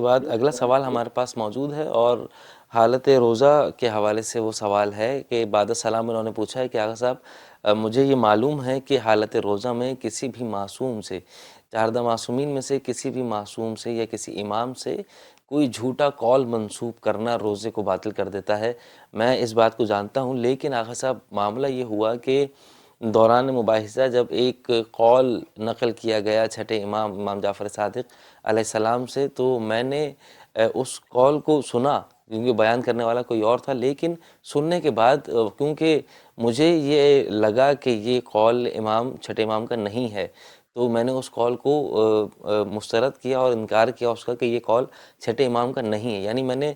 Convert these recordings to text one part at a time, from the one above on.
کے بعد اگلا سوال ہمارے پاس موجود ہے، اور حالت روزہ کے حوالے سے وہ سوال ہے کہ بعد السلام انہوں نے پوچھا ہے کہ آغا صاحب مجھے یہ معلوم ہے کہ حالت روزہ میں کسی بھی معصوم سے، چاردہ معصومین میں سے کسی بھی معصوم سے یا کسی امام سے کوئی جھوٹا قول منسوب کرنا روزے کو باطل کر دیتا ہے۔ میں اس بات کو جانتا ہوں، لیکن آغا صاحب معاملہ یہ ہوا کہ دوران مباحثہ جب ایک قول نقل کیا گیا چھٹے امام جعفر صادق علیہ السلام سے، تو میں نے اس قول کو سنا، کیونکہ بیان کرنے والا کوئی اور تھا، لیکن سننے کے بعد کیونکہ مجھے یہ لگا کہ یہ قول چھٹے امام کا نہیں ہے، تو میں نے اس قول کو مسترد کیا اور انکار کیا اس کا کہ یہ قول چھٹے امام کا نہیں ہے۔ یعنی میں نے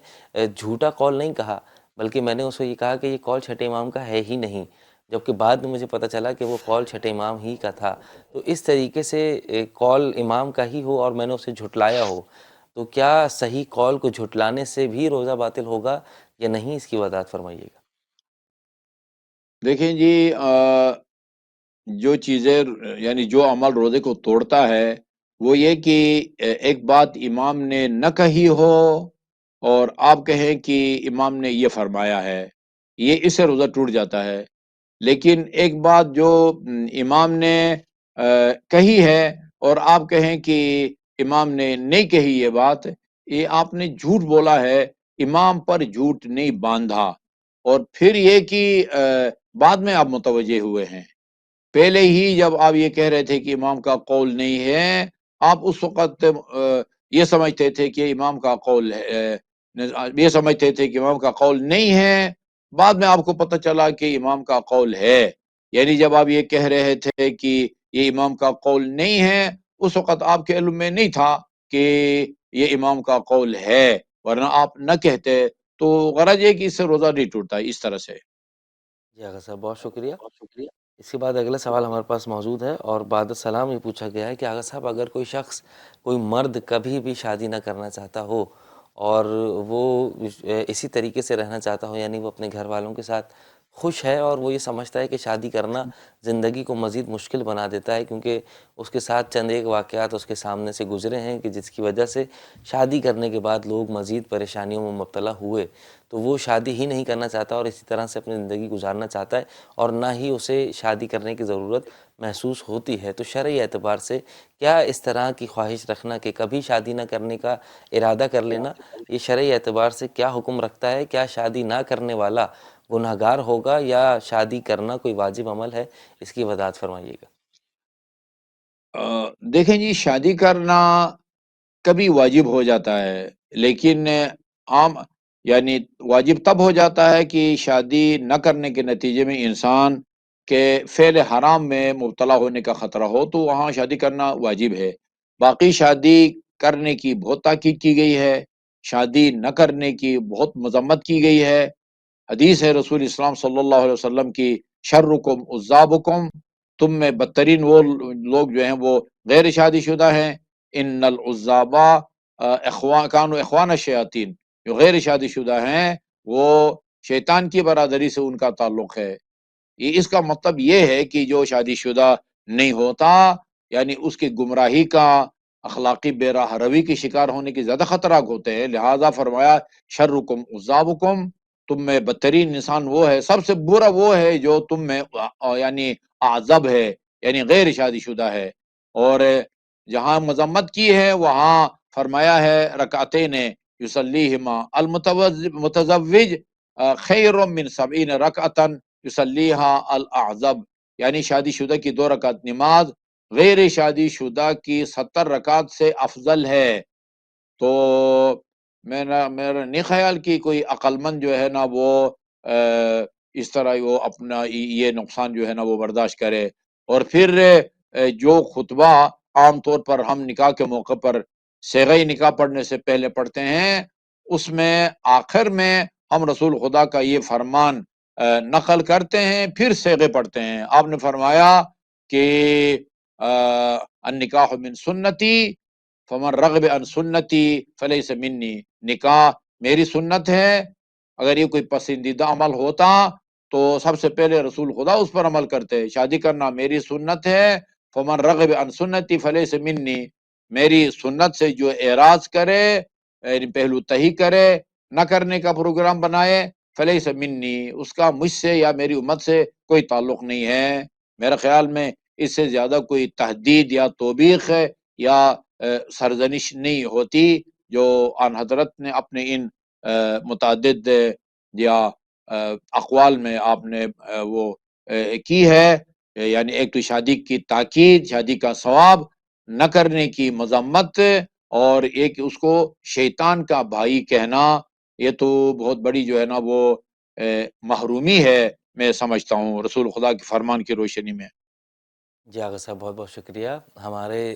جھوٹا قول نہیں کہا، بلکہ میں نے اس کو یہ کہا کہ یہ قول چھٹے امام کا ہے ہی نہیں، جبکہ بعد میں مجھے پتہ چلا کہ وہ قول چھٹے امام ہی کا تھا۔ تو اس طریقے سے قول امام کا ہی ہو اور میں نے اسے جھٹلایا ہو، تو کیا صحیح قول کو جھٹلانے سے بھی روزہ باطل ہوگا یا نہیں؟ اس کی وضاحت فرمائیے گا۔ دیکھیں جی، جو چیزیں یعنی جو عمل روزے کو توڑتا ہے وہ یہ کہ ایک بات امام نے نہ کہی ہو اور آپ کہیں کہ امام نے یہ فرمایا ہے، یہ اس سے روزہ ٹوٹ جاتا ہے۔ لیکن ایک بات جو امام نے کہی ہے اور آپ کہیں کہ امام نے نہیں کہی یہ بات، یہ آپ نے جھوٹ بولا ہے، امام پر جھوٹ نہیں باندھا۔ اور پھر یہ کہ بعد میں آپ متوجہ ہوئے ہیں، پہلے ہی جب آپ یہ کہہ رہے تھے کہ امام کا قول نہیں ہے، آپ اس وقت یہ سمجھتے تھے کہ امام کا قول ہے، یہ سمجھتے تھے کہ امام کا قول نہیں ہے، بعد میں آپ کو پتہ چلا کہ امام کا قول ہے۔ یعنی جب آپ یہ کہہ رہے تھے کہ یہ امام کا قول نہیں ہے، اس وقت آپ کے علم میں نہیں تھا کہ یہ امام کا قول ہے، ورنہ آپ نہ کہتے۔ تو غرض یہ کہ اس سے روزہ نہیں ٹوٹتا اس طرح سے۔ جی آغا صاحب، بہت شکریہ۔ اس کے بعد اگلا سوال ہمارے پاس موجود ہے، اور بعد السلام یہ پوچھا گیا ہے کہ آغا صاحب اگر کوئی شخص، کوئی مرد کبھی بھی شادی نہ کرنا چاہتا ہو اور وہ اسی طریقے سے رہنا چاہتا ہو، یعنی وہ اپنے گھر والوں کے ساتھ خوش ہے اور وہ یہ سمجھتا ہے کہ شادی کرنا زندگی کو مزید مشکل بنا دیتا ہے، کیونکہ اس کے ساتھ چند ایک واقعات اس کے سامنے سے گزرے ہیں کہ جس کی وجہ سے شادی کرنے کے بعد لوگ مزید پریشانیوں میں مبتلا ہوئے، تو وہ شادی ہی نہیں کرنا چاہتا اور اسی طرح سے اپنی زندگی گزارنا چاہتا ہے، اور نہ ہی اسے شادی کرنے کی ضرورت محسوس ہوتی ہے۔ تو شرعی اعتبار سے کیا اس طرح کی خواہش رکھنا کہ کبھی شادی نہ کرنے کا ارادہ کر لینا، یہ شرعی اعتبار سے کیا حکم رکھتا ہے؟ کیا شادی نہ کرنے والا گناہگار ہوگا یا شادی کرنا کوئی واجب عمل ہے؟ اس کی وضاحت فرمائیے گا۔ دیکھیں جی، شادی کرنا کبھی واجب ہو جاتا ہے، لیکن عام یعنی واجب تب ہو جاتا ہے کہ شادی نہ کرنے کے نتیجے میں انسان کے فعل حرام میں مبتلا ہونے کا خطرہ ہو، تو وہاں شادی کرنا واجب ہے۔ باقی شادی کرنے کی بہت تاکید کی گئی ہے، شادی نہ کرنے کی بہت مذمت کی گئی ہے۔ حدیث ہے رسول اسلام صلی اللہ علیہ وسلم کی، شرکم عزابکم، تم میں بدترین وہ لوگ جو ہیں وہ غیر شادی شدہ ہیں۔ ان العزابا کانوا اخوان الشیاطین، جو غیر شادی شدہ ہیں وہ شیطان کی برادری سے ان کا تعلق ہے۔ یہ اس کا مطلب یہ ہے کہ جو شادی شدہ نہیں ہوتا، یعنی اس کی گمراہی کا، اخلاقی بے راہ روی کی شکار ہونے کی زیادہ خطرات ہوتے ہیں، لہذا فرمایا شرکم عزابکم، تم میں بدترین انسان وہ ہے، سب سے برا وہ ہے جو تم میں یعنی اعزب ہے، یعنی غیر شادی شدہ ہے۔ اور جہاں مذمت کی ہے وہاں فرمایا ہے رکعتین یصلیہما المتزوج خیر من 70 رکعتا یصلیہا الاعزب، یعنی شادی شدہ کی 2 رکعت نماز غیر شادی شدہ کی 70 رکعت سے افضل ہے۔ تو میرا نہیں خیال کہ کوئی عقل مند جو ہے نا وہ اس طرح وہ اپنا یہ نقصان جو ہے نا وہ برداشت کرے۔ اور پھر جو خطبہ عام طور پر ہم نکاح کے موقع پر صیغہ نکاح پڑھنے سے پہلے پڑھتے ہیں، اس میں آخر میں ہم رسول خدا کا یہ فرمان نقل کرتے ہیں، پھر صیغے پڑھتے ہیں۔ آپ نے فرمایا کہ النکاح من سنتی فمن رغب عن سنتی فلیس منی، نکاح میری سنت ہے، اگر یہ کوئی پسندیدہ عمل ہوتا تو سب سے پہلے رسول خدا اس پر عمل کرتے۔ شادی کرنا میری سنت ہے، فمن رغب عن سنتی فلیس منی، میری سنت سے جو اعراض کرے یعنی پہلو تہی کرے، نہ کرنے کا پروگرام بنائے، فلیس منی، اس کا مجھ سے یا میری امت سے کوئی تعلق نہیں ہے۔ میرے خیال میں اس سے زیادہ کوئی تحدید یا توبیخ ہے یا سرزنش نہیں ہوتی جو آن حضرت نے اپنے ان متعدد یا اقوال میں آپ نے وہ کی ہے، یعنی ایک تو شادی کی تاکید، شادی کا ثواب، نہ کرنے کی مذمت، اور ایک اس کو شیطان کا بھائی کہنا، یہ تو بہت بڑی جو ہے نا وہ محرومی ہے، میں سمجھتا ہوں رسول خدا کے فرمان کی روشنی میں۔ جی آغا صاحب، بہت بہت شکریہ۔ ہمارے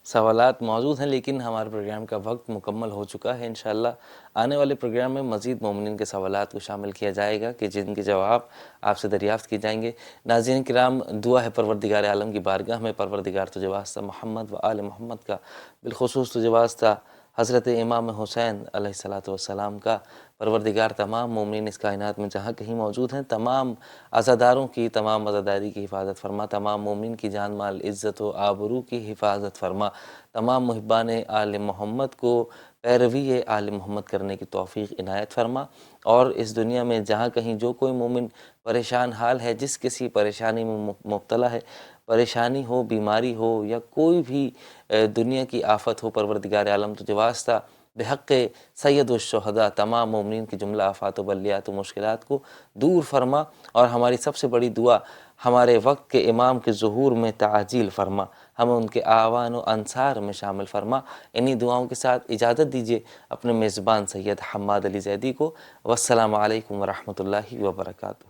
سوالات موجود ہیں لیکن ہمارے پروگرام کا وقت مکمل ہو چکا ہے۔ انشاءاللہ آنے والے پروگرام میں مزید مومنین کے سوالات کو شامل کیا جائے گا کہ جن کے جواب آپ سے دریافت کی جائیں گے۔ ناظرین کرام، دعا ہے پروردگار عالم کی بارگاہ میں، پروردگار تجھے واسطہ محمد و آل محمد کا، بالخصوص تجھے واسطہ حضرت امام حسین علیہ الصلوۃ والسلام کا، پروردگار تمام مومنین اس کائنات میں جہاں کہیں موجود ہیں، تمام عزاداروں کی، تمام عزاداری کی حفاظت فرما، تمام مومن کی جان مال عزت و آبرو کی حفاظت فرما، تمام محبان آل محمد کو پیروی آل محمد کرنے کی توفیق عنایت فرما، اور اس دنیا میں جہاں کہیں جو کوئی مومن پریشان حال ہے، جس کسی پریشانی میں مبتلا ہے، پریشانی ہو، بیماری ہو یا کوئی بھی دنیا کی آفت ہو، پروردگار عالم تجھے واسطہ بحق سید الشہداء تمام مومنین کی جملہ آفات و بلیات و مشکلات کو دور فرما، اور ہماری سب سے بڑی دعا ہمارے وقت کے امام کے ظہور میں تعجیل فرما، ہمیں ان کے اعوان و انصار میں شامل فرما۔ انہی دعاؤں کے ساتھ اجازت دیجیے اپنے میزبان سید حماد علی زیدی کو۔ والسلام علیکم ورحمۃ اللہ وبرکاتہ۔